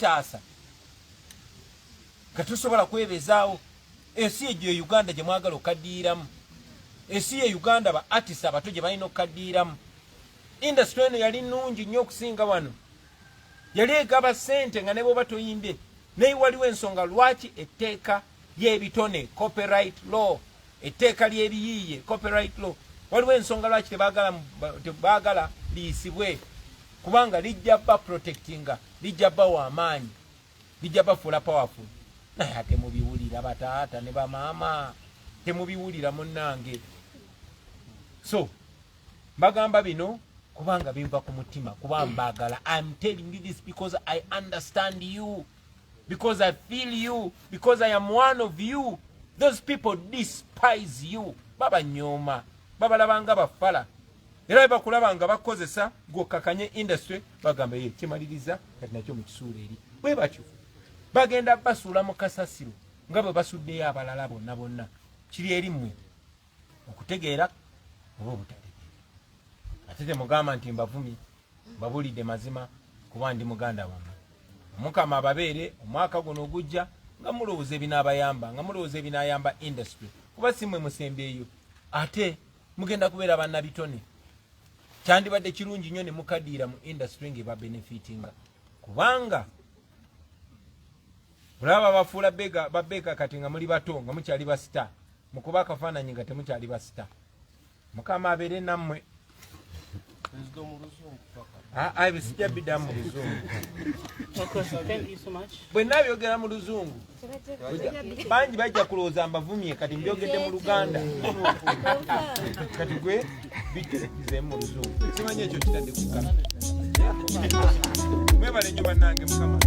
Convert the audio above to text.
kwetaasa katusobola kwebezaawo ensi egyo Uganda gye mwagala okaddiiramu ensi ye Uganda ba artists abato gye balina okaddiiramu industry eno yali nnungi nnyo okusinga wano yali egaba ssente nga ne bw'oba toyimbye naye waliwo ensonga lwaki etteeka ly'ebitone copyright law etteeka ly'ebiyiiye copyright law waliwo ensonga lwaki tebaagala liyisibwe kubanga lijja ba protectinga lijja ba w'amaanyi lijja bafuula powerful naye ate mubiwulira bataata ne bamaama temubiwulira munnange so mbagamba bino kubanga biva ku mutima kuba mbagala. I'm telling you this because I understand you, because I feel you, because I am one of you. Those people despise you. Baba nyoma baba labanga bafala era bakulabanga bakozesa gokakanye industry bagamba ye kimaliriza kati nakyo mu kisuula eri bwe batyo bagenda basula mu kasasiro nga bwe basuddeyo abalala bonna kiri eri mmwe okutegeera oba obutategeera ate temugamba nti mbavumi mbabulidde mazima kuba ndi muganda wammwe Mukama ababeere omwaka guno ogujja nga mulowooza ebinaabayamba nga mulowooza ebinaayamba industry kuba si mmwe musembeeyo ate mugenda kubeera bannabitone kyandibadde kirungi nnyo ne mukaddiira mu industry ng'eba benefitinga kubanga olaba bafuula babeeka kati nga muli bato nga mukyali ba star mukuba akafaananyi nga temukyali ba star. Mukama abeere nammwe sijja biddamu mu luzungu bwe nabyogera mu luzungu bangi bajja kulowooza mbavumye kati mbyogedde mu Luganda kati gwe biterekizemu mu luzungu simanyi ekyo kitadde kukama mwebale nnyo bannange Mukama